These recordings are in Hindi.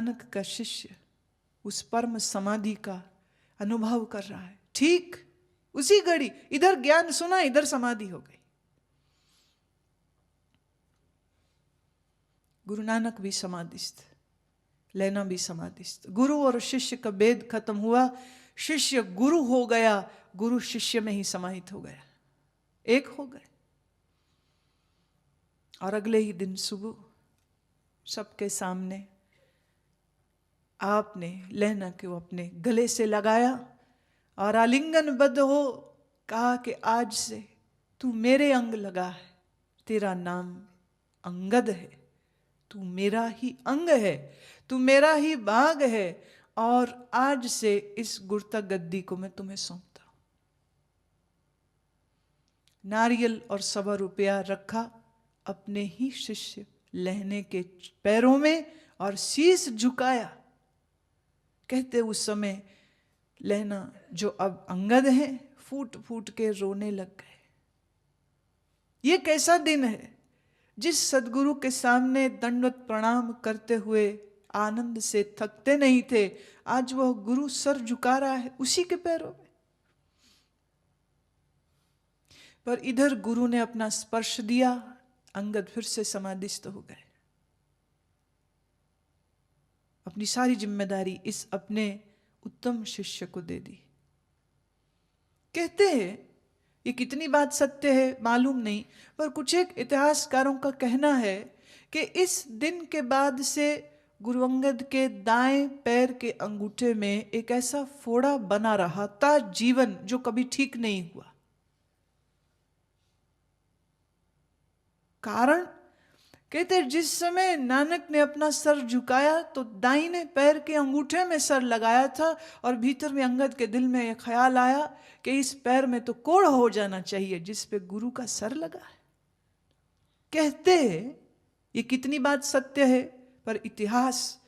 नानक का शिष्य उस परम समाधि का अनुभव कर रहा है। ठीक उसी घड़ी इधर ज्ञान सुना, इधर समाधि हो गई। गुरु नानक भी समाधिस्थ, लेना भी समाधिस्थ। गुरु और शिष्य का भेद खत्म हुआ, शिष्य गुरु हो गया, गुरु शिष्य में ही समाहित हो गया, एक हो गए। और अगले ही दिन सुबह सबके सामने आपने लेना को अपने गले से लगाया और आलिंगनबद्ध हो कहा कि आज से तू मेरे अंग लगा है, तेरा नाम अंगद है, तू मेरा ही अंग है, तू मेरा ही भाग है, और आज से इस गुरता गद्दी को मैं तुम्हें सौंपता हूं। नारियल और 1.25 रुपया रखा अपने ही शिष्य लहने के पैरों में और शीश झुकाया। कहते उस समय लहना जो अब अंगद है फूट फूट के रोने लग गए। ये कैसा दिन है, जिस सदगुरु के सामने दंडवत प्रणाम करते हुए आनंद से थकते नहीं थे, आज वह गुरु सर झुका रहा है उसी के पैरों में। पर इधर गुरु ने अपना स्पर्श दिया, अंगद फिर से समाधिस्थ हो गए। अपनी सारी जिम्मेदारी इस अपने उत्तम शिष्य को दे दी। कहते हैं, ये कितनी बात सत्य है मालूम नहीं, पर कुछ एक इतिहासकारों का कहना है कि इस दिन के बाद से गुरु अंगद के दाएं पैर के अंगूठे में एक ऐसा फोड़ा बना रहा था जीवन, जो कभी ठीक नहीं हुआ। कारण कहते जिस समय नानक ने अपना सर झुकाया तो दाहिने पैर के अंगूठे में सर लगाया था, और भीतर में अंगद के दिल में यह ख्याल आया कि इस पैर में तो कोढ़ हो जाना चाहिए जिस पे गुरु का सर लगा है। कहते ये कितनी बात सत्य है, पर इतिहास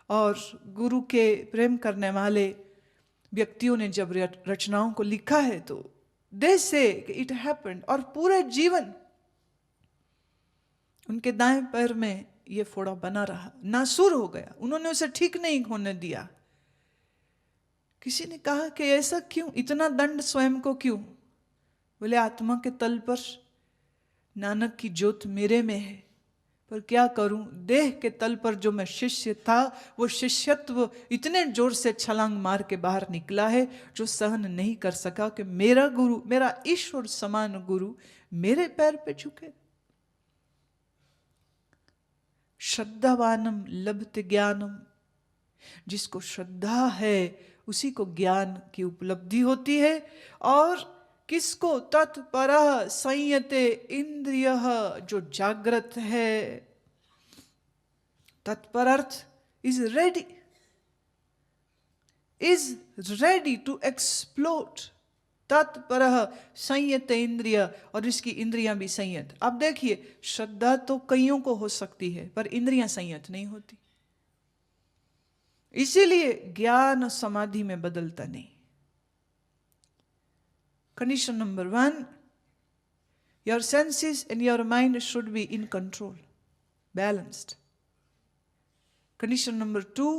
और गुरु के प्रेम करने वाले व्यक्तियों ने जब रचनाओं को लिखा है तो दे से इट हैपेंड, और पूरे जीवन उनके दाएं पैर में ये फोड़ा बना रहा, नासूर हो गया, उन्होंने उसे ठीक नहीं होने दिया। किसी ने कहा कि ऐसा क्यों, इतना दंड स्वयं को क्यों? बोले आत्मा के तल पर नानक की ज्योत मेरे में है, पर क्या करूं, देह के तल पर जो मैं शिष्य था वो शिष्यत्व इतने जोर से छलांग मार के बाहर निकला है जो सहन नहीं कर सका कि मेरा गुरु, मेरा ईश्वर समान गुरु मेरे पैर पे झुके। श्रद्धावानम लभते ज्ञानम, जिसको श्रद्धा है उसी को ज्ञान की उपलब्धि होती है। और किसको, तत्परः संयते इंद्रियः, जो जागृत है, तत्पर अर्थ इज रेडी टू एक्सप्लोड, तत्परः संयत इंद्रिय, और इसकी इंद्रियां भी संयत। अब देखिए, श्रद्धा तो कईयों को हो सकती है पर इंद्रियां संयत नहीं होती, इसीलिए ज्ञान समाधि में बदलता नहीं। Condition number 1, your senses and your mind should be in control, balanced. Condition number 2,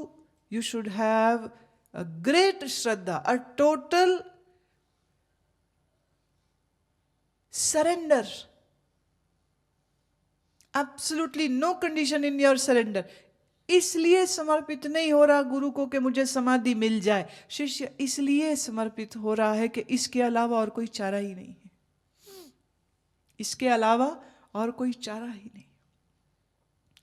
you should have a great Shraddha, a total surrender. Absolutely no condition in your surrender. इसलिए समर्पित नहीं हो रहा गुरु को कि मुझे समाधि मिल जाए। शिष्य इसलिए समर्पित हो रहा है कि इसके अलावा और कोई चारा ही नहीं है, इसके अलावा और कोई चारा ही नहीं,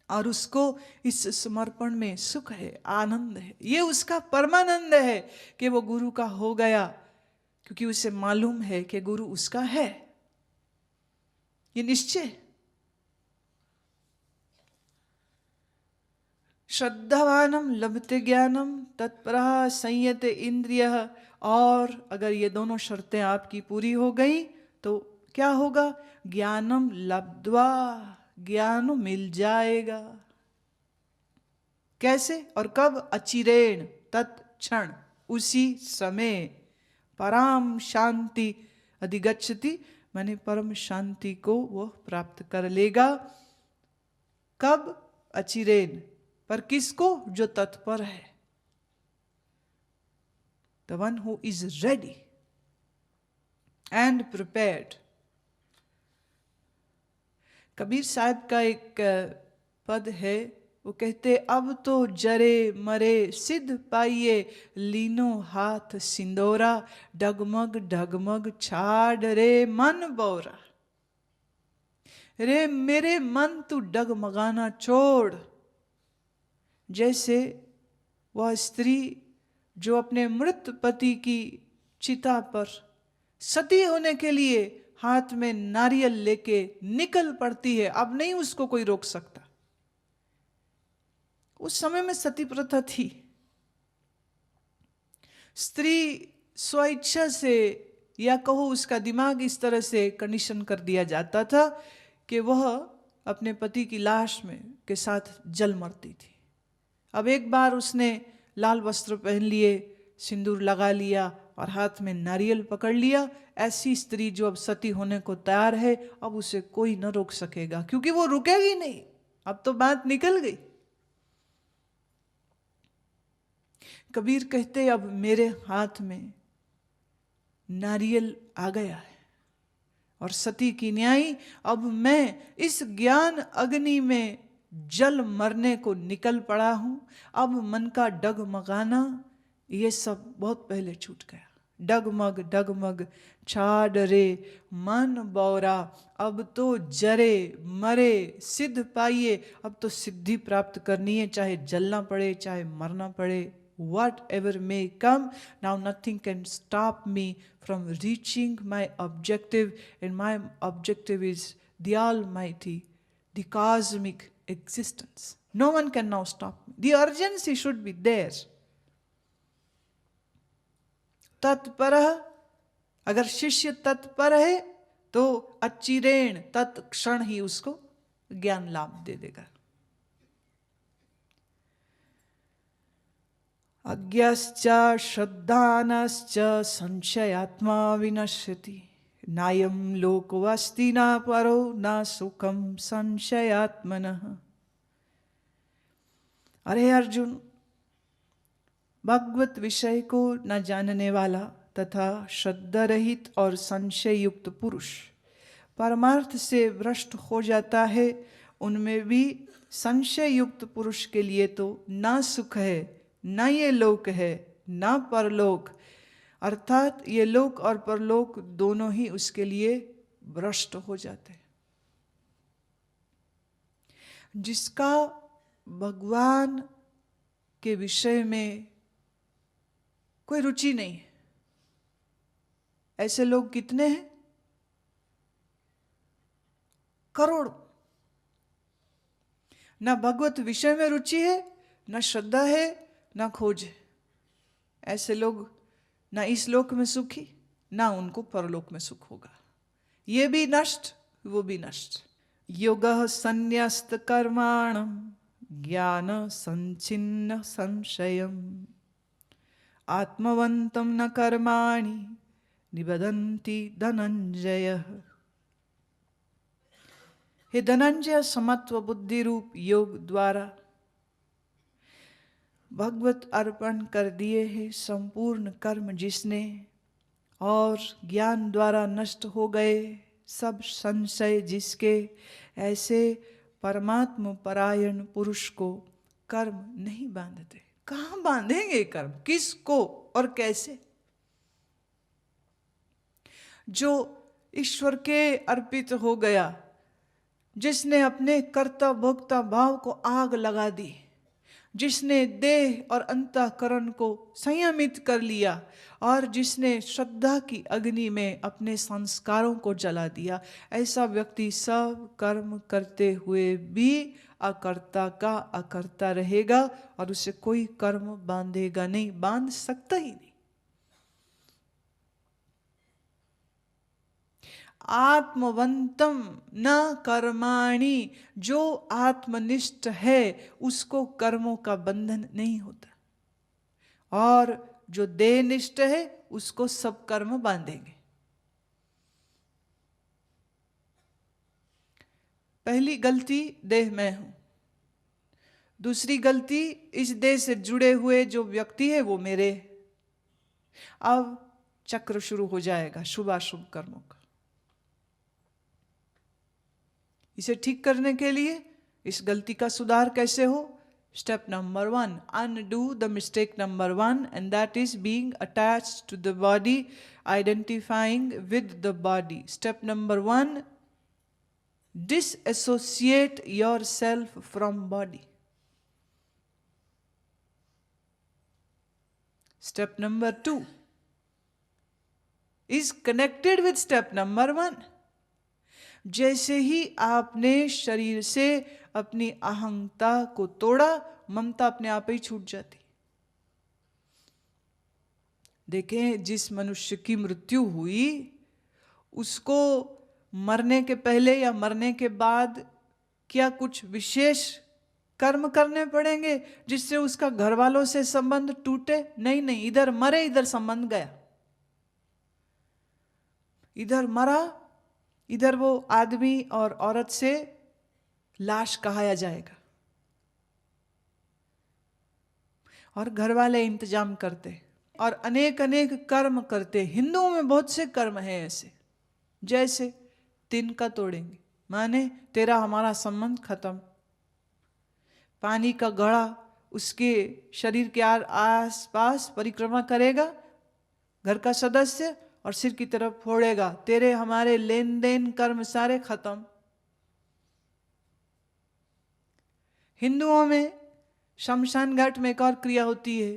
और उसको इस समर्पण में सुख है, आनंद है। ये उसका परमानंद है कि वो गुरु का हो गया, क्योंकि उसे मालूम है कि गुरु उसका है, ये निश्चय। श्रद्धावानम लभते ज्ञानम तत्परः संयते इंद्रियः। और अगर ये दोनों शर्तें आपकी पूरी हो गई तो क्या होगा? ज्ञानम लब्ध्वा, ज्ञान मिल जाएगा। कैसे और कब? अचिरेण, तत्क्षण, उसी समय। परम शांति अधिगच्छति, माने परम शांति को वह प्राप्त कर लेगा। कब? अचिरेण, पर किसको? जो तत्पर है, the one who is ready and prepared. Kabir साहब का एक पद है, वो कहते, अब तो जरे मरे सिद्ध पाइए, लीनो हाथ सिंदूरा, डगमग डगमग छाड़ रे मन बौरा। रे मेरे मन तू डगमगाना छोड़। जैसे वह स्त्री जो अपने मृत पति की चिता पर सती होने के लिए हाथ में नारियल लेके निकल पड़ती है, अब नहीं उसको कोई रोक सकता। उस समय में सती प्रथा थी। स्त्री स्वेच्छा से, या कहो उसका दिमाग इस तरह से कंडीशन कर दिया जाता था कि वह अपने पति की लाश में के साथ जल मरती थी। अब एक बार उसने लाल वस्त्र पहन लिए, सिंदूर लगा लिया और हाथ में नारियल पकड़ लिया, ऐसी स्त्री जो अब सती होने को तैयार है, अब उसे कोई न रोक सकेगा, क्योंकि वो रुकेगी नहीं, अब तो बात निकल गई। कबीर कहते, अब मेरे हाथ में नारियल आ गया है और सती की न्याय, अब मैं इस ज्ञान अग्नि में जल मरने को निकल पड़ा हूं। अब मन का डगमगाना ये सब बहुत पहले छूट गया। डगमग डगमग छाड़ रे मन बौरा, अब तो जरे मरे सिद्ध पाइए। अब तो सिद्धि प्राप्त करनी है, चाहे जलना पड़े चाहे मरना पड़े। Whatever may come, now nothing can stop me from reaching my objective, and my objective is the Almighty, the cosmic existence. No one can now stop me. The urgency should be there. तत्पर, अगर शिष्य तत्पर है तो अचिरेण तत्क्षण ही उसको ज्ञान लाभ दे देगा। अज्ञश्च श्रद्धानश्च संशयात्मा विनश्यति, नायं लोकोऽस्ति न परो न सुखम संशयात्मनः। अरे अर्जुन, भगवत विषय को न जानने वाला तथा श्रद्धा रहित और संशय युक्त पुरुष परमार्थ से भ्रष्ट हो जाता है। उनमें भी संशय युक्त पुरुष के लिए तो ना सुख है, ना ये लोक है, ना परलोक, अर्थात ये लोक और परलोक दोनों ही उसके लिए भ्रष्ट हो जाते हैं। जिसका भगवान के विषय में कोई रुचि नहीं है, ऐसे लोग कितने हैं? करोड़। ना भगवत विषय में रुचि है, ना श्रद्धा है, ना खोज है। ऐसे लोग ना इस लोक में सुखी, ना उनको परलोक में सुख होगा। ये भी नष्ट, वो भी नष्ट। योगः संन्यस्त कर्माणं ज्ञान संचिन्न संशयम्, आत्मवन्तं न कर्माणि निबधन्ति धनंजय। हे धनंजय, समत्व बुद्धि रूप योग द्वारा भगवत अर्पण कर दिए हैं संपूर्ण कर्म जिसने, और ज्ञान द्वारा नष्ट हो गए सब संशय जिसके, ऐसे परमात्म परायण पुरुष को कर्म नहीं बांधते। कहाँ बांधेंगे कर्म, किसको और कैसे? जो ईश्वर के अर्पित हो गया, जिसने अपने कर्ता भोक्ता भाव को आग लगा दी, जिसने देह और अंतःकरण को संयमित कर लिया, और जिसने श्रद्धा की अग्नि में अपने संस्कारों को जला दिया, ऐसा व्यक्ति सब कर्म करते हुए भी अकर्ता का अकर्ता रहेगा और उसे कोई कर्म बांधेगा नहीं, बांध सकता ही नहीं। आत्मवंतम न कर्माणि, जो आत्मनिष्ठ है उसको कर्मों का बंधन नहीं होता, और जो देहनिष्ठ है उसको सब कर्म बांधेंगे। पहली गलती देह में हूं, दूसरी गलती, इस देह से जुड़े हुए जो व्यक्ति है वो मेरे। अब चक्र शुरू हो जाएगा शुभाशुभ कर्मों का। इसे ठीक करने के लिए इस गलती का सुधार कैसे हो? Step number 1, undo the mistake number 1, and that is being attached to the body, identifying with the body. Step number 1, disassociate yourself from body. Step number 2 is connected with step number 1. जैसे ही आपने शरीर से अपनी अहंता को तोड़ा, ममता अपने आप ही छूट जाती। देखें, जिस मनुष्य की मृत्यु हुई उसको मरने के पहले या मरने के बाद क्या कुछ विशेष कर्म करने पड़ेंगे जिससे उसका घर वालों से संबंध टूटे? नहीं नहीं, इधर मरे इधर संबंध गया। इधर मरा, इधर वो आदमी और औरत से लाश कहाया जाएगा और घर वाले इंतजाम करते और अनेक अनेक कर्म करते। हिंदुओं में बहुत से कर्म हैं ऐसे, जैसे तिनका तोड़ेंगे, माने तेरा हमारा संबंध खत्म। पानी का घड़ा उसके शरीर के आस पास परिक्रमा करेगा घर का सदस्य और सिर की तरफ फोड़ेगा, तेरे हमारे लेन देन कर्म सारे खत्म। हिंदुओं में शमशान घाट में एक और क्रिया होती है,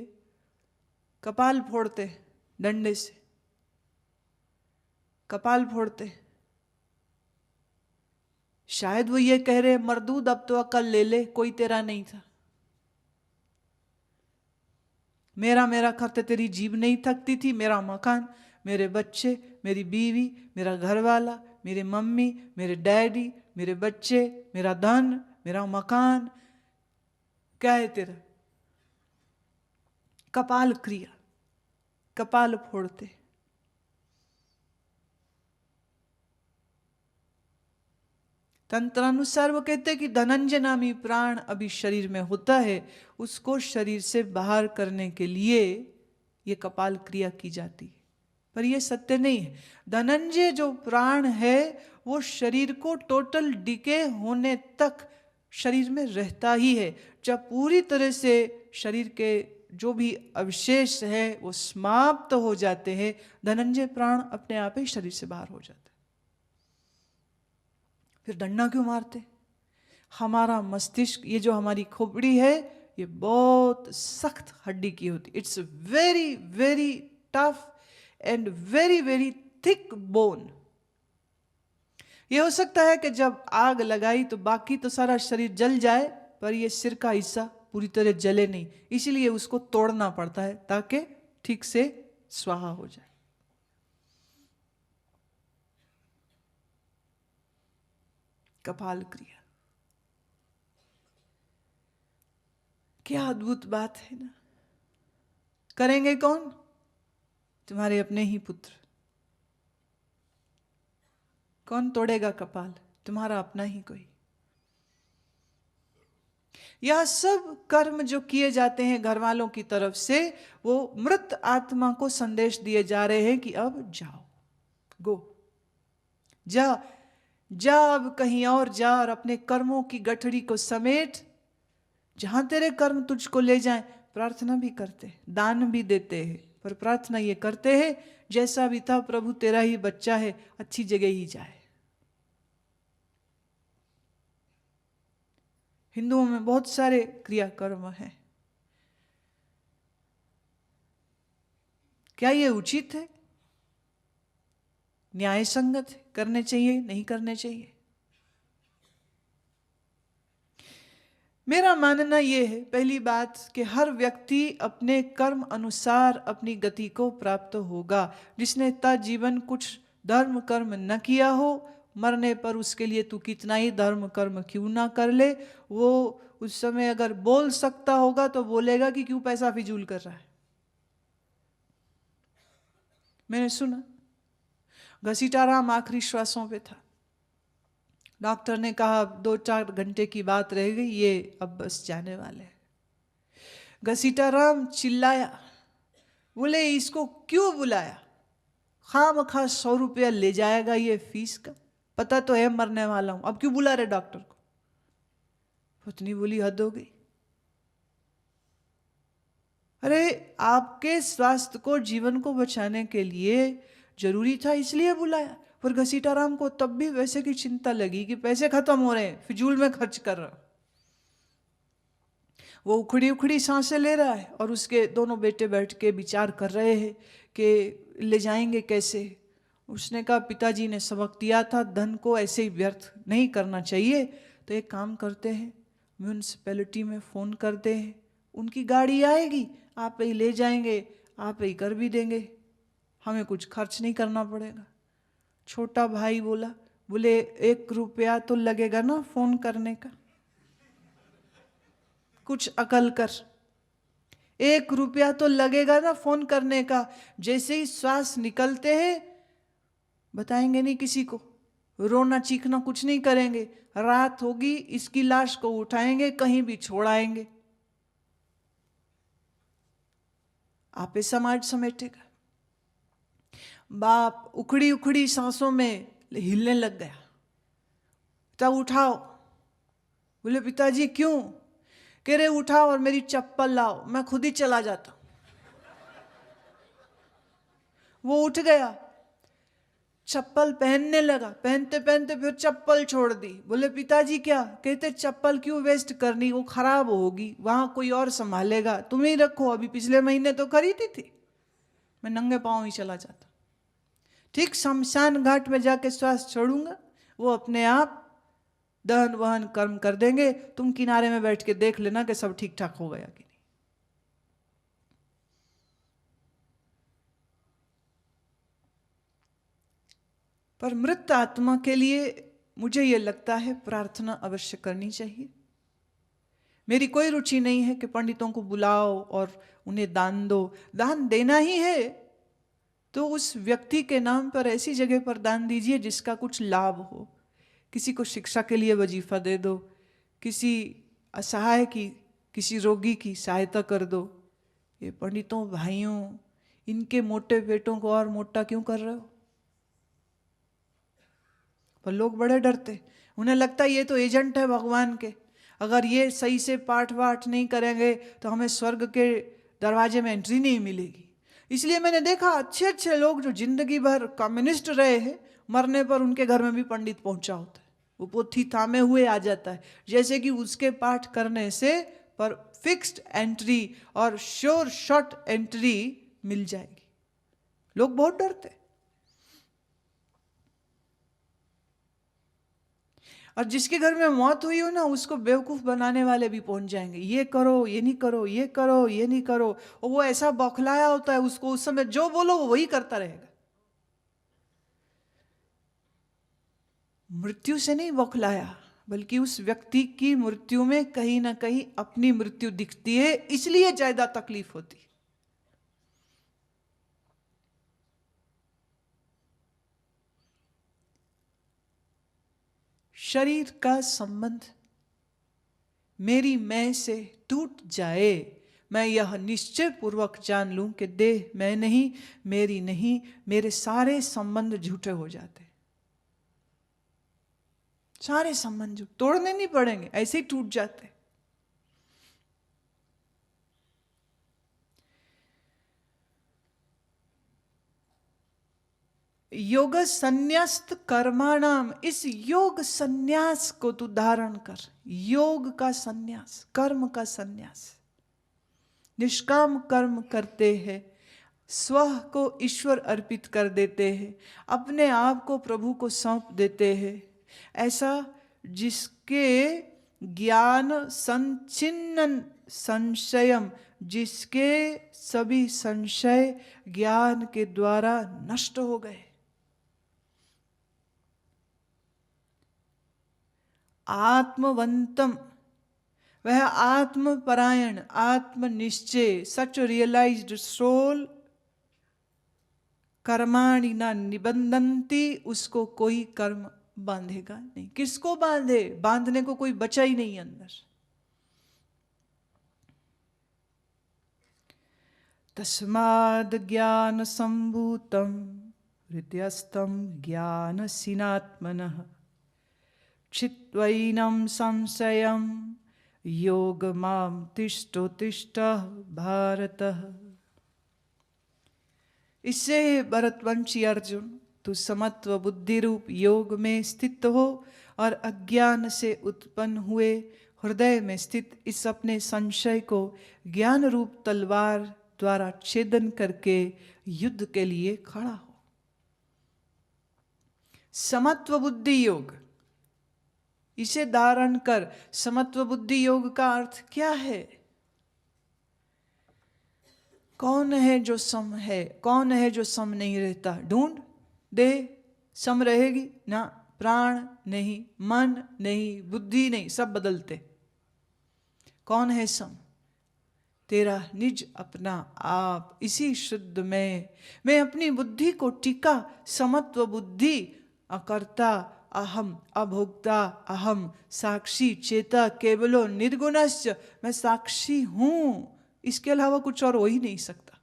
कपाल फोड़ते, डंडे से कपाल फोड़ते। शायद वो ये कह रहे, मरदूद अब तो अकल ले ले, कोई तेरा नहीं था। मेरा मेरा करते तेरी जीभ नहीं थकती थी। मेरा मकान, मेरे बच्चे, मेरी बीवी, मेरा घर वाला, मेरी मम्मी, मेरे डैडी, मेरे बच्चे, मेरा धन, मेरा मकान, क्या है तेरा? कपाल क्रिया, कपाल फोड़ते। तंत्रानुसार वो कहते हैं कि धनंजय नामी प्राण अभी शरीर में होता है, उसको शरीर से बाहर करने के लिए ये कपाल क्रिया की जाती है। पर ये सत्य नहीं है। धनंजय जो प्राण है वो शरीर को टोटल डिके होने तक शरीर में रहता ही है। जब पूरी तरह से शरीर के जो भी अवशेष है वो समाप्त हो जाते हैं, धनंजय प्राण अपने आप ही शरीर से बाहर हो जाते हैं। फिर डंडा क्यों मारते? हमारा मस्तिष्क, ये जो हमारी खोपड़ी है, ये बहुत सख्त हड्डी की होती। It's very very tough and very very thick bone. ये हो सकता है कि जब आग लगाई तो बाकी तो सारा शरीर जल जाए, पर ये सिर का हिस्सा पूरी तरह जले नहीं, इसीलिए उसको तोड़ना पड़ता है ताकि ठीक से स्वाहा हो जाए। कपाल क्रिया, क्या अद्भुत बात है ना। करेंगे कौन? तुम्हारे अपने ही पुत्र। कौन तोड़ेगा कपाल? तुम्हारा अपना ही कोई। यह सब कर्म जो किए जाते हैं घर वालों की तरफ से, वो मृत आत्मा को संदेश दिए जा रहे हैं कि अब जाओ, गो, जा जा, अब कहीं और जा और अपने कर्मों की गठड़ी को समेट, जहां तेरे कर्म तुझको ले जाएं। प्रार्थना भी करते, दान भी देते हैं, पर प्रार्थना ये करते हैं जैसा भी था प्रभु तेरा ही बच्चा है, अच्छी जगह ही जाए। हिंदुओं में बहुत सारे क्रियाकर्म हैं। क्या ये उचित है? न्याय संगत है? करने चाहिए, नहीं करने चाहिए? मेरा मानना यह है, पहली बात, कि हर व्यक्ति अपने कर्म अनुसार अपनी गति को प्राप्त होगा। जिसने ता जीवन कुछ धर्म कर्म न किया हो, मरने पर उसके लिए तू कितना ही धर्म कर्म क्यों ना कर ले, वो उस समय अगर बोल सकता होगा तो बोलेगा कि क्यों पैसा फिजूल कर रहा है। मैंने सुना घसीटाराम आखिरी श्वासों पे था, डॉक्टर ने कहा 2-4 घंटे की बात रह गई, ये अब बस जाने वाले हैं। घसीटाराम चिल्लाया, बोले इसको क्यों बुलाया, खामखा 100 रुपया ले जाएगा ये फीस का, पता तो है मरने वाला हूं, अब क्यों बुला रहे डॉक्टर को। पत्नी बोली हद हो गई, अरे आपके स्वास्थ्य को, जीवन को बचाने के लिए जरूरी था इसलिए बुलाया। पर घसीटाराम को तब भी वैसे की चिंता लगी कि पैसे खत्म हो रहे हैं, फिजूल में खर्च कर रहा। वो उखड़ी उखड़ी सांसें ले रहा है और उसके दोनों बेटे बैठ के विचार कर रहे हैं कि ले जाएंगे कैसे। उसने कहा पिताजी ने सबक दिया था, धन को ऐसे ही व्यर्थ नहीं करना चाहिए, तो एक काम करते हैं, म्यूनिसिपैलिटी में फ़ोन करते हैं, उनकी गाड़ी आएगी, आप ही ले जाएंगे, आप ही कर भी देंगे, हमें कुछ खर्च नहीं करना पड़ेगा। छोटा भाई बोला, बोले 1 रुपया तो लगेगा ना फ़ोन करने का, कुछ अकल कर, 1 रुपया तो लगेगा ना फ़ोन करने का। जैसे ही श्वास निकलते हैं बताएंगे नहीं किसी को, रोना चीखना कुछ नहीं करेंगे, रात होगी इसकी लाश को उठाएंगे कहीं भी छोड़ाएंगे, आपे समाज समेटेगा। बाप उखड़ी उखड़ी सांसों में हिलने लग गया, तब उठाओ। बोले पिताजी क्यों, कह रहे उठाओ और मेरी चप्पल लाओ, मैं खुद ही चला जाता। वो उठ गया, चप्पल पहनने लगा, पहनते पहनते फिर चप्पल छोड़ दी। बोले पिताजी क्या, कहते चप्पल क्यों वेस्ट करनी, वो खराब होगी, वहां कोई और संभालेगा, तुम ही रखो, अभी पिछले महीने तो खरीदी थी, मैं नंगे पांव ही चला जाता। ठीक शमशान घाट में जाके श्वास छोड़ूंगा, वो अपने आप दहन वहन कर्म कर देंगे, तुम किनारे में बैठ के देख लेना कि सब ठीक ठाक हो गया कि नहीं। पर मृत आत्मा के लिए मुझे ये लगता है प्रार्थना अवश्य करनी चाहिए। मेरी कोई रुचि नहीं है कि पंडितों को बुलाओ और उन्हें दान दो, दान देना ही है तो उस व्यक्ति के नाम पर ऐसी जगह पर दान दीजिए जिसका कुछ लाभ हो। किसी को शिक्षा के लिए वजीफा दे दो, किसी असहाय की, किसी रोगी की सहायता कर दो। ये पंडितों भाइयों, इनके मोटे पेटों को और मोटा क्यों कर रहे हो। पर लोग बड़े डरते, उन्हें लगता है ये तो एजेंट है भगवान के, अगर ये सही से पाठ वाठ नहीं करेंगे तो हमें स्वर्ग के दरवाजे में एंट्री नहीं मिलेगी। इसलिए मैंने देखा अच्छे अच्छे लोग जो जिंदगी भर कम्युनिस्ट रहे हैं, मरने पर उनके घर में भी पंडित पहुंचा होता है, वो पोथी थामे हुए आ जाता है, जैसे कि उसके पाठ करने से पर फिक्स्ड एंट्री और श्योर शॉर्ट एंट्री मिल जाएगी। लोग बहुत डरते। और जिसके घर में मौत हुई हो ना, उसको बेवकूफ़ बनाने वाले भी पहुंच जाएंगे, ये करो, ये नहीं करो, ये करो, ये नहीं करो, और वो ऐसा बौखलाया होता है, उसको उस समय जो बोलो वो वही करता रहेगा। मृत्यु से नहीं बौखलाया, बल्कि उस व्यक्ति की मृत्यु में कहीं ना कहीं अपनी मृत्यु दिखती है, इसलिए ज्यादा तकलीफ होती। शरीर का संबंध मेरी मैं से टूट जाए, मैं यह निश्चय पूर्वक जान लूं कि देह मैं नहीं, मेरी नहीं, मेरे सारे संबंध झूठे हो जाते, सारे संबंध तोड़ने नहीं पड़ेंगे, ऐसे ही टूट जाते। योग संन्यास्त कर्माणाम, इस योग संन्यास को तू धारण कर। योग का संन्यास, कर्म का संन्यास, निष्काम कर्म करते हैं, स्व को ईश्वर अर्पित कर देते हैं, अपने आप को प्रभु को सौंप देते हैं, ऐसा जिसके ज्ञान संचिन्नन संशयम, जिसके सभी संशय ज्ञान के द्वारा नष्ट हो गए। आत्मवंतम, वह आत्मपरायण, आत्मनिश्चय, सच रियलाइज्ड सोल, कर्माणि न निबंधन्ति, उसको कोई कर्म बांधेगा नहीं। किसको बांधे? बांधने को कोई बचा ही नहीं अंदर। तस्माद् ज्ञान संभूतम हृदयस्थम ज्ञानसिनात्मनः चित्वैनं संशयं योगमां तिष्ठोतिष्ठ भारत। इससे भरतवंशी अर्जुन, तू समत्व बुद्धि रूप योग में स्थित हो और अज्ञान से उत्पन्न हुए हृदय में स्थित इस अपने संशय को ज्ञान रूप तलवार द्वारा छेदन करके युद्ध के लिए खड़ा हो। समत्व बुद्धि योग, इसे धारण कर। समत्व बुद्धि योग का अर्थ क्या है? कौन है जो सम है? कौन है जो सम नहीं रहता? ढूंढ दे। सम रहेगी ना? प्राण नहीं, मन नहीं, बुद्धि नहीं, सब बदलते। कौन है सम? तेरा निज अपना आप। इसी शुद्ध में मैं अपनी बुद्धि को टिका। समत्व बुद्धि, अकर्ता अहम, अभोक्ता अहम, साक्षी चेता केवलो निर्गुणश्च। मैं साक्षी हूं, इसके अलावा कुछ और हो ही नहीं सकता।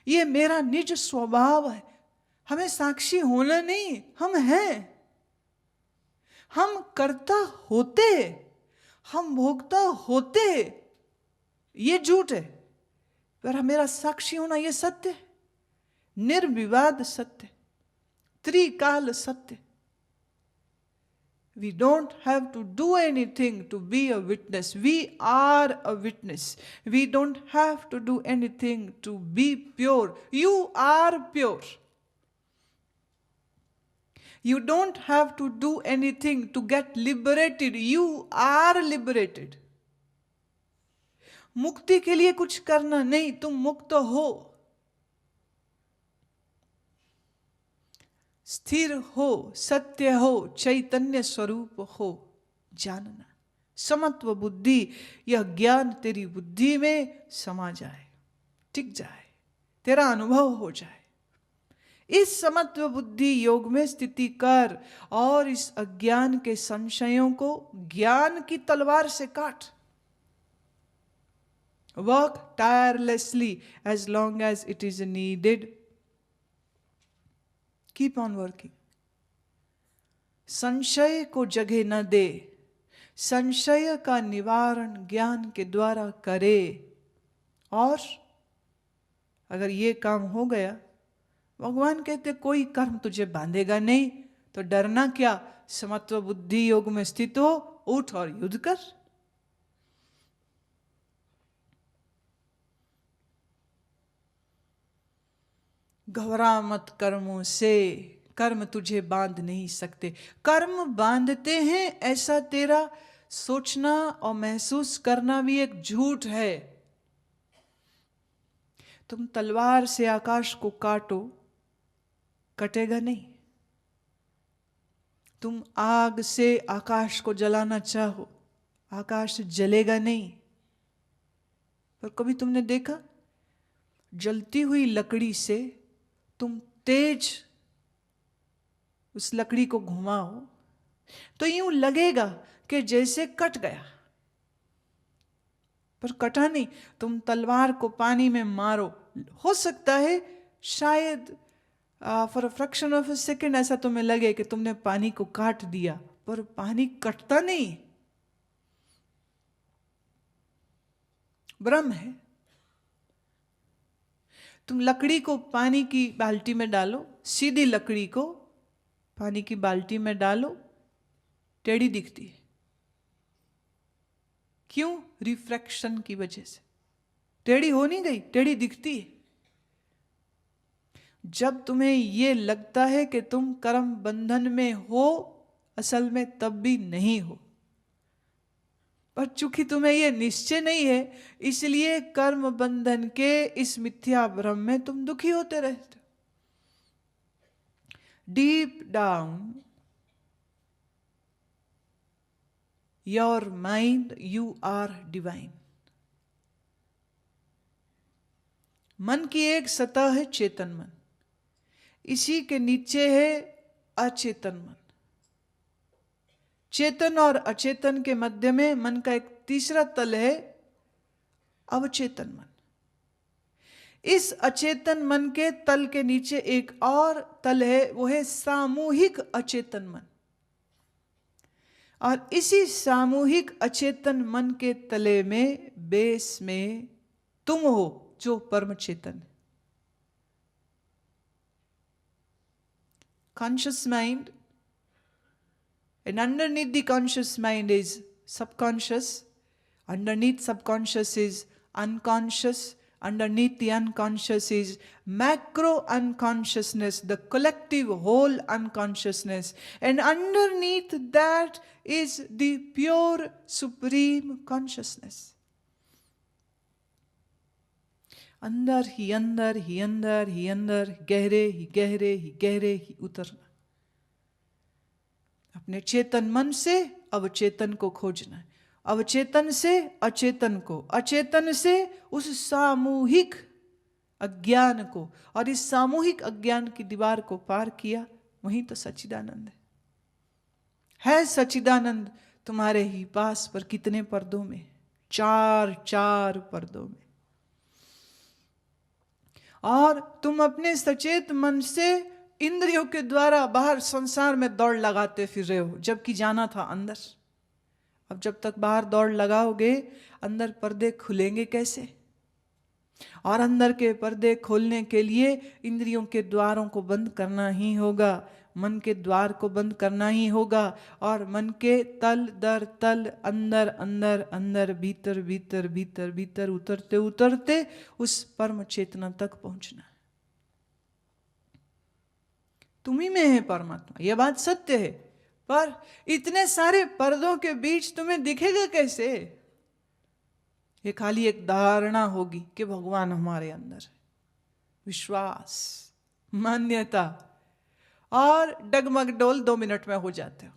ये मेरा निज स्वभाव है। हमें साक्षी होना नहीं, हम हैं। हम कर्ता होते, हम भोक्ता होते, ये झूठ है। पर मेरा साक्षी होना ये सत्य है, निर्विवाद सत्य, त्रिकाल सत्य। We don't have to do anything to be a witness. We are a witness. We don't have to do anything to be pure. You are pure. You don't have to do anything to get liberated. You are liberated. मुक्ति के लिए कुछ करना नहीं, तुम मुक्त हो, स्थिर हो, सत्य हो, चैतन्य स्वरूप हो। जानना समत्व बुद्धि, यह ज्ञान तेरी बुद्धि में समा जाए, टिक जाए, तेरा अनुभव हो जाए। इस समत्व बुद्धि योग में स्थिति कर और इस अज्ञान के संशयों को ज्ञान की तलवार से काट। Work tirelessly as long as it is needed. Keep on working. संशय को जगह न दे। संशय का निवारण ज्ञान के द्वारा करे। और अगर ये काम हो गया, भगवान कहते कोई कर्म तुझे बांधेगा नहीं, तो डरना क्या? समत्व बुद्धि योग में स्थित हो, उठ और युद्ध कर। घबरा मत कर्मों से, कर्म तुझे बांध नहीं सकते। कर्म बांधते हैं ऐसा तेरा सोचना और महसूस करना भी एक झूठ है। तुम तलवार से आकाश को काटो, कटेगा नहीं। तुम आग से आकाश को जलाना चाहो, आकाश जलेगा नहीं। पर कभी तुमने देखा, जलती हुई लकड़ी से तुम तेज उस लकड़ी को घुमाओ तो यूं लगेगा कि जैसे कट गया, पर कटा नहीं। तुम तलवार को पानी में मारो, हो सकता है शायद for a fraction of a second ऐसा तुम्हें लगे कि तुमने पानी को काट दिया, पर पानी कटता नहीं, ब्रह्म है। तुम लकड़ी को पानी की बाल्टी में डालो, सीधी लकड़ी को पानी की बाल्टी में डालो, टेढ़ी दिखती है। क्यों? रिफ्रैक्शन की वजह से। टेढ़ी हो नहीं गई, टेढ़ी दिखती है। जब तुम्हें यह लगता है कि तुम कर्म बंधन में हो, असल में तब भी नहीं हो। पर चूंकि तुम्हें यह निश्चय नहीं है, इसलिए कर्म बंधन के इस मिथ्या भ्रम में तुम दुखी होते रहते। Deep down your mind, you are divine. मन की एक सतह है चेतन मन, इसी के नीचे है अचेतन मन। चेतन और अचेतन के मध्य में मन का एक तीसरा तल है, अवचेतन मन। इस अचेतन मन के तल के नीचे एक और तल है, वो है सामूहिक अचेतन मन। और इसी सामूहिक अचेतन मन के तले में, बेस में तुम हो जो परम चेतन है। Conscious mind, and underneath the conscious mind is subconscious. Underneath subconscious is unconscious. Underneath the unconscious is macro unconsciousness, the collective whole unconsciousness. And underneath that is the pure supreme consciousness. अंदर ही अंदर ही अंदर ही अंदर, गहरे ही गहरे ही गहरे ही उतरना। अपने चेतन मन से अवचेतन को खोजना है, अवचेतन से अचेतन को, अचेतन से उस सामूहिक अज्ञान को, और इस सामूहिक अज्ञान की दीवार को पार किया, वहीं तो सच्चिदानंद है सच्चिदानंद तुम्हारे ही पास। पर कितने पर्दों में? चार पर्दों में। और तुम अपने सचेत मन से इंद्रियों के द्वारा बाहर संसार में दौड़ लगाते फिर रहे हो, जबकि जाना था अंदर। अब जब तक बाहर दौड़ लगाओगे, अंदर पर्दे खुलेंगे कैसे? और अंदर के पर्दे खोलने के लिए इंद्रियों के द्वारों को बंद करना ही होगा, मन के द्वार को बंद करना ही होगा, और मन के तल दर तल, अंदर अंदर अंदर, भीतर भीतर भीतर भीतर उतरते उतरते उस परम चेतना तक पहुंचना। तुम्ही में है परमात्मा, यह बात सत्य है, पर इतने सारे पर्दों के बीच तुम्हें दिखेगा कैसे? ये खाली एक धारणा होगी कि भगवान हमारे अंदर है, विश्वास, मान्यता, और डगमग डोल 2 मिनट में हो जाते हो।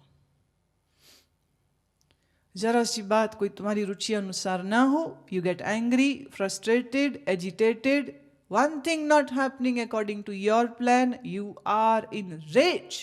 जरा सी बात कोई तुम्हारी रुचि अनुसार ना हो, you get angry, frustrated, agitated, one thing not happening according to your plan, you are in rage.